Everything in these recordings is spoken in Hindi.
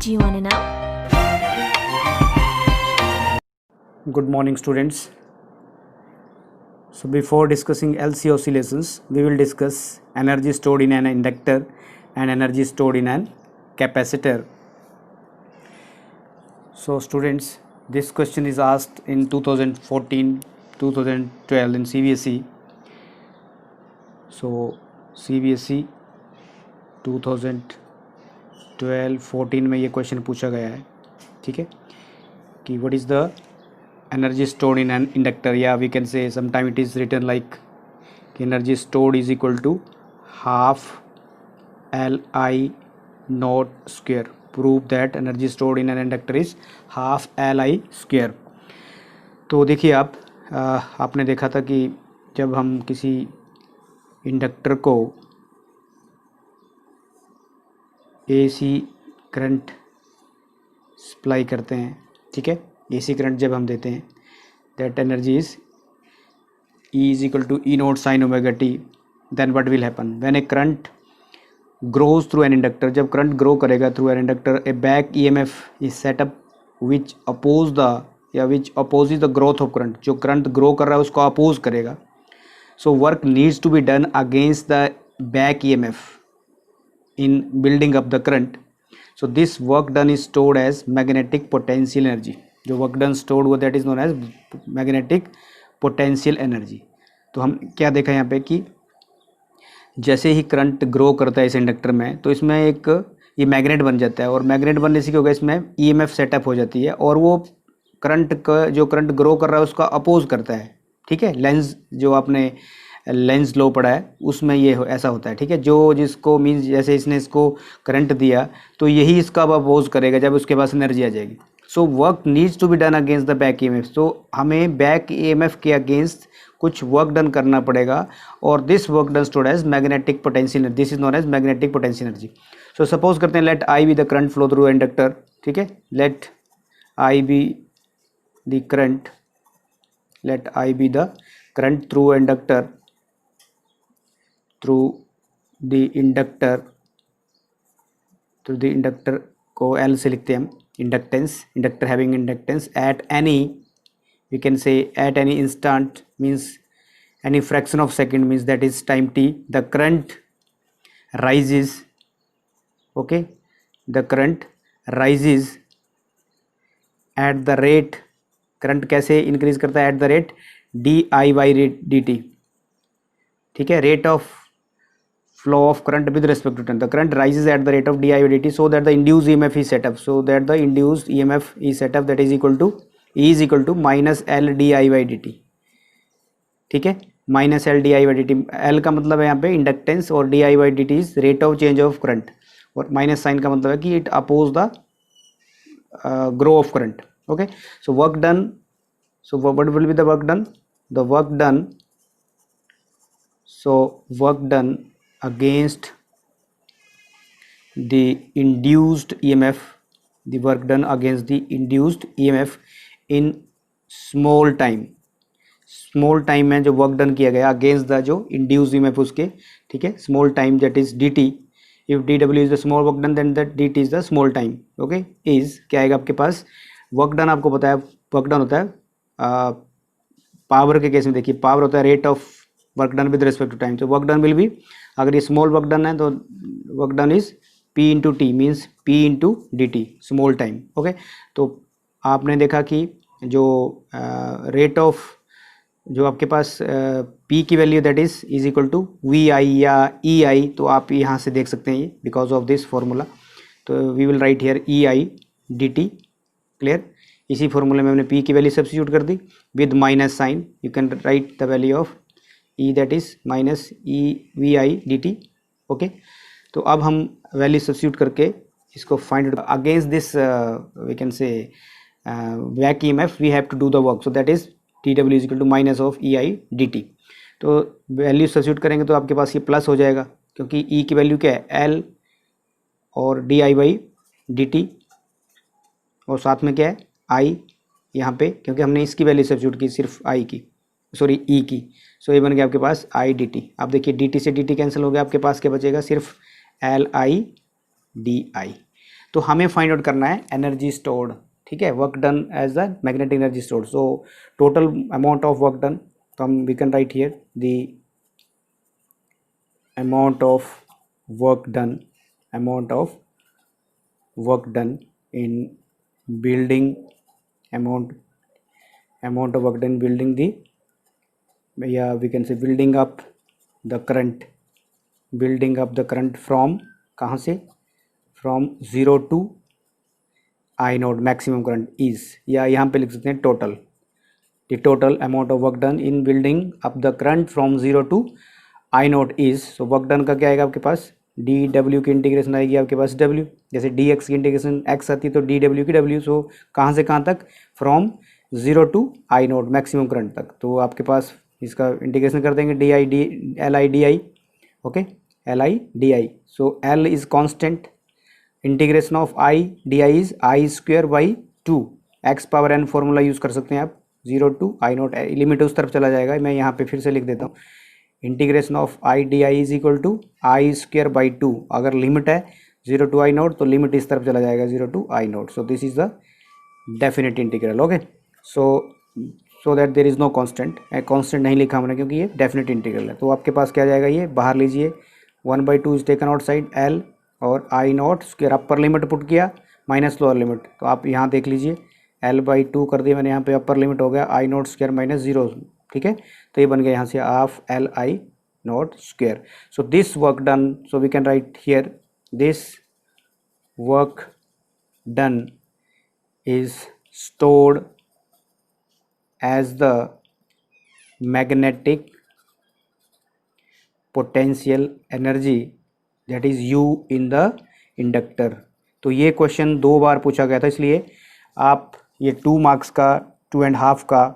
Do you want to know? Good morning, students. So before discussing LC oscillations, we will discuss energy stored in an inductor and energy stored in an capacitor. So students, this question is asked in 2014, 2012 in CBSE. So CBSE 2012-14 में ये क्वेश्चन पूछा गया है, ठीक है, कि what is the energy stored in an inductor, या we can say sometime it is written like energy stored is equal to half Li naught square. Prove that energy stored in an inductor is half Li square. तो देखिए आपने देखा था कि जब हम किसी इंडक्टर को AC करंट सप्लाई करते हैं, ठीक है, AC करंट जब हम देते हैं, that energy is E is equal to E naught sin omega t. Then what will happen when a current grows through an inductor? जब करंट ग्रो करेगा through an inductor, a back EMF is set up which oppose the या which opposes the growth of current. जो करंट ग्रो कर रहा है उसको अपोज करेगा. So work needs to be done against the back EMF in building up the current. So this work done is stored as magnetic potential energy. जो work done stored हुआ that is known as magnetic potential energy. तो हम क्या देखा यहाँ पे कि जैसे ही करंट ग्रो करता है इस इंडक्टर में, तो इसमें एक ये मैग्नेट बन जाता है, और मैग्नेट बनने से क्या होगा, इसमें EMF सेटअप हो जाती है, और वो करंट का जो करंट ग्रो कर रहा है उसका अपोज करता है, ठीक है. लेंस जो आपने लेंस लो पड़ा है उसमें ये ऐसा होता है, ठीक है. जो जिसको मीन्स जैसे इसने इसको करंट दिया तो यही इसका अब अपोज करेगा जब उसके पास एनर्जी आ जाएगी. So work needs to be done against the back EMF. तो हमें बैक EMF के अगेंस्ट कुछ वर्क डन करना पड़ेगा, और this work done stored as magnetic potential energy. This is known as magnetic potential energy. So suppose करते हैं let I be the current flow through inductor, ठीक है. Let I be the current, let I be the current through inductor, through the inductor को L से लिखते हैं हम, inductance, inductor having inductance at any, we can say at any instant means any fraction of second means that is time t. The current rises, okay, the current rises at the rate, current कैसे इंक्रीज करता है, एट द रेट di/dt, ठीक है, rate of flow of current with respect to time. The current rises at the rate of di/dt so that the induced EMF is set up. So that the induced EMF is set up, that is equal to E is equal to minus L di/dt, ठीक है, माइनस L di/dt. L का मतलब है यहाँ पे इंडक्टेंस, और di/dt is rate of change of current, और माइनस साइन का मतलब है कि it oppose the grow of current. Okay, so work done. So what will be the work done? The work done, so work done against the induced EMF, the work done against the induced EMF in small time. small time में जो work done किया गया against the जो induced EMF उसके, ठीक है, small time that is dt. if dw is the small work done then that dt is the small time. okay, is क्या आएगा आपके पास, work done आपको पता है work done होता है पावर के केस में. देखिए पावर होता है rate of work done with respect to time. तो वर्क डन विल बी, अगर ये स्मॉल वर्क डन है तो work done is P into T means P into D T, small time. Okay, तो आपने देखा कि जो रेट ऑफ जो आपके पास P की value that is equal to VI या EI. तो आप यहाँ से देख सकते हैं ये बिकॉज ऑफ दिस फॉर्मूला. तो we will write here EI dt. Clear, इसी फॉर्मूले में हमने P की वैल्यू सब्स्टिट्यूट कर दी with minus sign. You can write the value of E that is minus E VI dt. Okay, तो अब हम वैल्यू सब्स्टिट्यूट करके इसको find against this we can say back EMF we have to do the work. So that is dw is equal to minus of EI dt. तो वैल्यू सब्स्टिट्यूट करेंगे तो आपके पास ये प्लस हो जाएगा, क्योंकि E की वैल्यू क्या है L और di/dt, और साथ में क्या है I यहाँ पे, क्योंकि हमने इसकी वैल्यू सब्स्टिट्यूट की सिर्फ I की, सॉरी E की. सो ये बन गया आपके पास I dt. आप देखिए dt से dt कैंसिल हो गया, आपके पास क्या बचेगा, सिर्फ Li di. तो हमें फाइंड आउट करना है एनर्जी स्टोर्ड, ठीक है, work done as the magnetic energy stored. So total amount of work done, तो हम we can write here the amount of work done, amount of work done in building, amount of work done building the, yeah, we can say building up the current, building up the current from, कहाँ से, from 0 to I note maximum current is, या यहाँ पे लिख सकते हैं total, the total amount of work done in building up the current from 0 to I nought is. So work done का क्या आएगा आपके पास, डी डब्ल्यू की इंटीग्रेशन आएगी आपके पास डब्ल्यू, जैसे डी एक्स की इंटीग्रेशन एक्स आती है तो डी डब्ल्यू की डब्ल्यू। सो कहाँ से कहाँ तक, from 0 to I nought maximum current तक, तो आपके पास इसका इंटीग्रेशन कर देंगे D I D L I D I, okay, L I D I. So L is constant, integration of I D I is I square by 2, X power N formula use कर सकते हैं आप, 0 टू आई नोट, लिमिट उस तरफ चला जाएगा, मैं यहाँ पे फिर से लिख देता हूँ, integration of I D I is equal to I square by 2, अगर लिमिट है 0 टू आई नोट तो लिमिट इस तरफ चला जाएगा 0 to I nought. So this is the definite integral, okay. So that there is no constant, constant नहीं लिखा हमने क्योंकि ये डेफिनेट इंटीग्रल है। तो आपके पास क्या जाएगा, ये बाहर लीजिए, 1/2 is taken outside L, और I note square upper limit put किया माइनस लोअर लिमिट, तो आप यहाँ देख लीजिए L/2 कर दिया मैंने, यहाँ पे अपर लिमिट हो गया आई नोट स्क्वेयर माइनस 0, ठीक है, तो ये बन गया यहाँ से half L I note square. So this work done, so we can write here this work done is stored as the magnetic potential energy that is U in the inductor. तो ये क्वेश्चन 2 बार पूछा गया था, इसलिए आप ये 2 मार्क्स का 2.5 का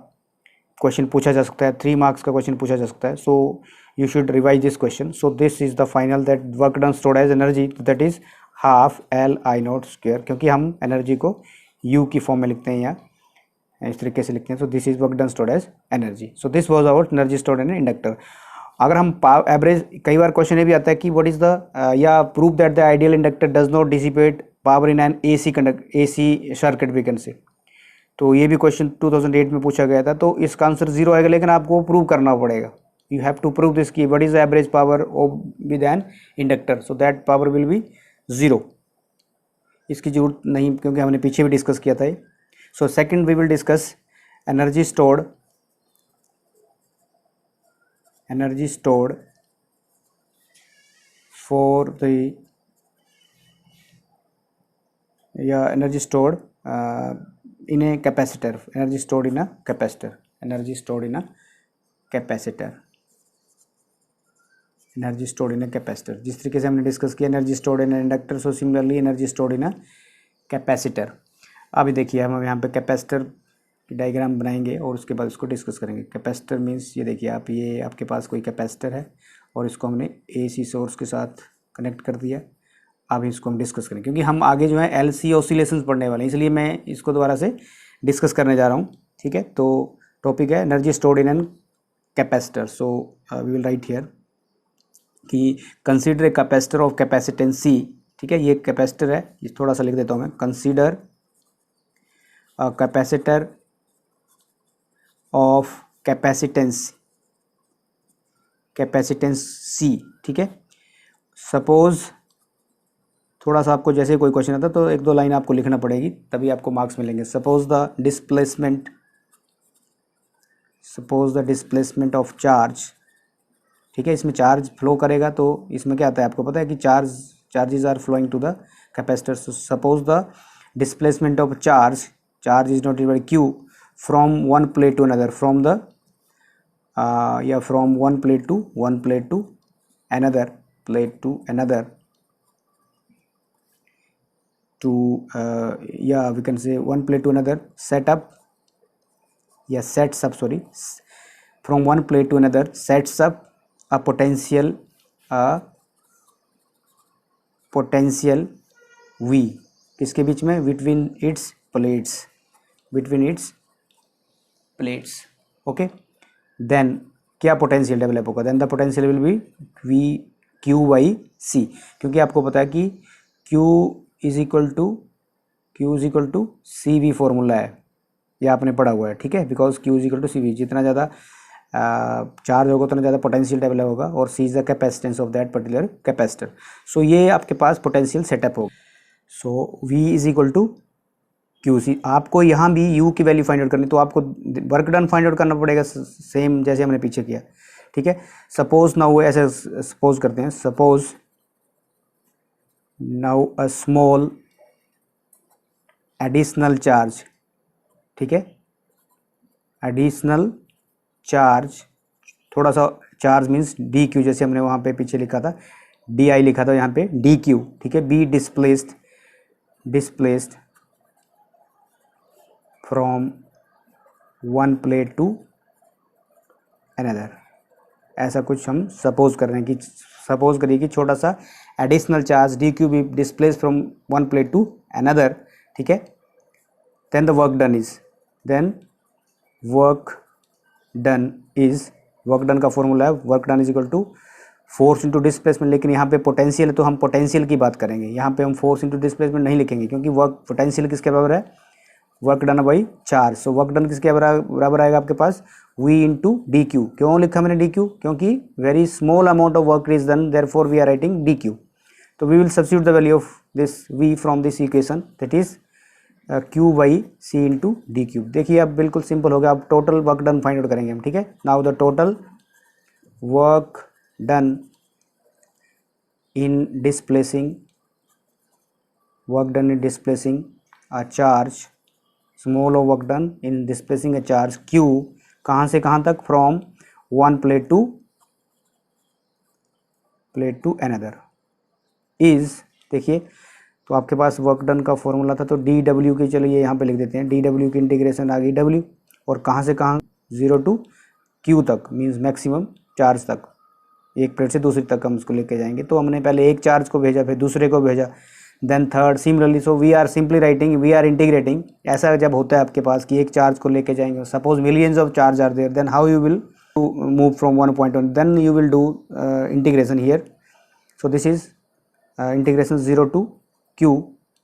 क्वेश्चन पूछा जा सकता है, 3 मार्क्स का क्वेश्चन पूछा जा सकता है। So you should revise this question. So this is the final that work done stored as energy that is half L I note square, क्योंकि हम एनर्जी को U की फॉर्म में लिखते हैं या इस तरीके से लिखते हैं। So this is work done stored as energy. So this was our energy stored in inductor. अगर हम एवरेज, कई बार क्वेश्चन ये भी आता है कि व्हाट इज द, या prove that the ideal inductor does not dissipate power in an AC circuit we can say, तो ये भी क्वेश्चन 2008 में पूछा गया था। तो इसका आंसर 0 आएगा, लेकिन आपको प्रूव करना पड़ेगा, you have to prove this की what is the average power of with an inductor, so that power will be 0। इसकी जरूरत नहीं क्योंकि हमने पीछे भी डिस्कस किया था। So second we will discuss energy stored for the energy stored in a capacitor, energy stored in a capacitor, energy stored in a capacitor, energy stored in a capacitor। जिस तरीके से हमने डिस्कस किया energy stored in inductor, so similarly energy stored in a capacitor. अभी देखिए हम यहाँ पे कैपेसिटर की डायग्राम बनाएंगे और उसके बाद उसको डिस्कस करेंगे। कैपेसिटर मीन्स ये देखिए आप, ये आपके पास कोई कैपेसिटर है और इसको हमने AC सोर्स के साथ कनेक्ट कर दिया। अभी इसको हम डिस्कस करेंगे क्योंकि हम आगे जो है LC ऑसिलेशंस पढ़ने वाले हैं, इसलिए मैं इसको दोबारा से डिस्कस करने जा रहा हूँ, ठीक है। तो टॉपिक है energy stored in an capacitor. So we will write here कि consider a capacitor of capacitance C, ठीक है, ये कैपेसिटर है, ये थोड़ा सा लिख देता हूँ मैं, consider a capacitor of capacitance C, ठीक है। सपोज थोड़ा सा आपको जैसे कोई क्वेश्चन आता तो 1-2 लाइन आपको लिखना पड़ेगी, तभी आपको मार्क्स मिलेंगे। Suppose the displacement of charge, ठीक है, इसमें चार्ज फ्लो करेगा, तो इसमें क्या आता है आपको पता है कि charges are flowing to the capacitor. Suppose the displacement of charge is noted by Q from one plate to another, from one plate to another plate to another to we can say one plate to another from one plate to another sets up a potential V किसके बीच में, between its plates, okay। then क्या पोटेंशियल डेवलप होगा, then the potential will be V Q by C, क्योंकि आपको पता है कि Q is equal to C V formula है, ये आपने पढ़ा हुआ है, ठीक है। Because Q is equal to C V, जितना ज़्यादा चार्ज होगा उतना ज़्यादा पोटेंशियल डेवलप होगा, और C is the capacitance of that particular capacitor. So ये आपके पास पोटेंशियल सेटअप होगा। So V is equal to Q C. आपको यहाँ भी U की वैल्यू फाइंड आउट करनी, तो आपको वर्क डन फाइंड आउट करना पड़ेगा, सेम जैसे हमने पीछे किया, ठीक है। सपोज नाउ, ऐसे सपोज करते हैं, suppose now a small additional charge, ठीक है, एडिशनल चार्ज, थोड़ा सा चार्ज मीन्स डी क्यू, जैसे हमने वहाँ पे पीछे लिखा था डी आई लिखा था, यहाँ पे डी क्यू, ठीक है। Be displaced from one plate to another, ऐसा कुछ हम सपोज कर रहे हैं कि सपोज करिए कि छोटा सा additional charge D Q be displace from one plate to another, ठीक है। Then the work done is, then work done का फॉर्मूला है work done is equal to force into displacement, लेकिन यहाँ पे पोटेंशियल है तो हम पोटेंशियल की बात करेंगे, यहाँ पे हम फोर्स इंटू डिस्प्लेसमेंट नहीं लिखेंगे, क्योंकि वर्क पोटेंशियल किसके बराबर है, work done by charge. So work done किसके बराबर आएगा आपके पास, V इंटू डी क्यू। क्यों लिखा मैंने डी क्यू, क्योंकि very small amount of work is done, therefore we are writing D Q. तो we will substitute the value of this V from this equation, that is Q by C into D Q. देखिए अब बिल्कुल सिंपल हो गया, अब total work done find out करेंगे हम, ठीक है। Now the total work done in displacing a charge, small of work done in displacing a charge Q, कहाँ से कहाँ तक, from one plate to another is, देखिए तो आपके पास वर्क डन का फॉर्मूला था, तो डी डब्ल्यू की, चलिए यहाँ पे लिख देते हैं, डी डब्ल्यू की इंटीग्रेशन आ गई W, और कहाँ से कहाँ 0 टू Q तक, मीन्स मैक्सिमम चार्ज तक, एक प्लेट से दूसरी तक हम उसको लेके जाएंगे। तो हमने पहले एक चार्ज को भेजा, फिर दूसरे को भेजा, then third, similarly. So we are simply writing, we are integrating. ऐसा जब होता है आपके पास कि एक चार्ज को लेके जाएंगे, suppose millions of charge are there, then how you will move from one point on, then you will do integration here. So this is integration 0 to Q,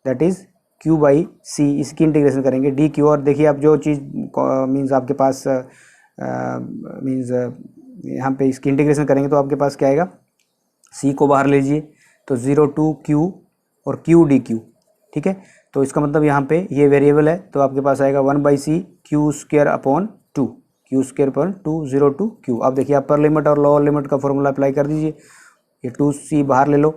that is Q by C, इसकी इंटीग्रेशन करेंगे डी क्यू। और देखिए अब जो चीज़ मीन्स आपके पास मीन्स यहाँ पे इसकी इंटीग्रेशन करेंगे तो आपके पास क्या आएगा, C को बाहर लीजिए, तो 0 टू Q और Q डी क्यू, ठीक है। तो इसका मतलब यहाँ पे ये वेरिएबल है, तो आपके पास आएगा 1 by C Q square upon 2, Q square upon 2, 0 to Q। अब देखिए अपर लिमिट और लोअर लिमिट का फॉर्मूला अप्लाई कर दीजिए, ये 2C बाहर ले लो,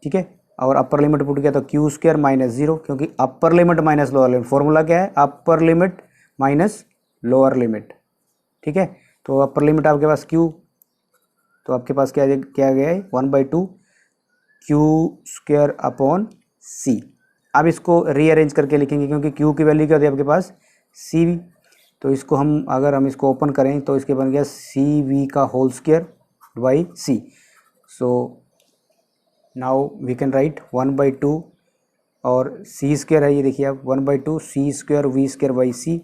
ठीक है, और अपर लिमिट पुट किया तो क्यू स्क्वायर माइनस 0, क्योंकि upper limit minus lower limit, formula क्या है, upper limit minus lower limit, ठीक है। तो अपर लिमिट आपके पास Q, तो आपके पास क्या गया है, 1 by 2 Q square upon C। अब इसको रीअरेंज करके लिखेंगे, क्योंकि Q की वैल्यू क्या होती है आपके पास, CV। तो इसको अगर हम इसको ओपन करें तो इसके बन गया CV का whole square by C। So now we can write 1 by 2 और C स्क्वायर है, ये देखिए आप 1 by 2 C square V square by C,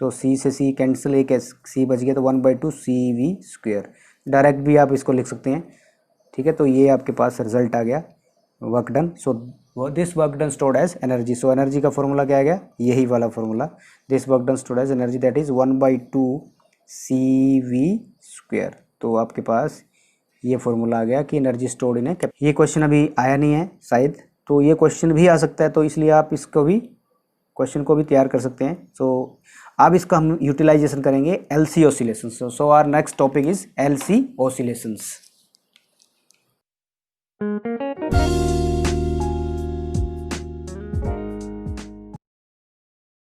तो C से C कैंसिल, एक C बच गया, तो 1 बाई 2 CV स्क्वायर, डायरेक्ट भी आप इसको लिख सकते हैं, ठीक है। तो ये आपके पास रिजल्ट आ गया work done. So this work done stored as energy. So energy का फॉर्मूला क्या आ गया, यही वाला formula, this work done stored as energy, that is 1 by 2 CV square. तो आपके पास ये फॉर्मूला आ गया कि एनर्जी स्टोर्ड इन ए। ये क्वेश्चन अभी आया नहीं है शायद, तो ये क्वेश्चन भी आ सकता है, तो इसलिए आप इसको भी क्वेश्चन को भी तैयार कर सकते हैं। सो अब इसका हम यूटिलाइजेशन करेंगे LC oscillations. So our next topic is LC oscillations.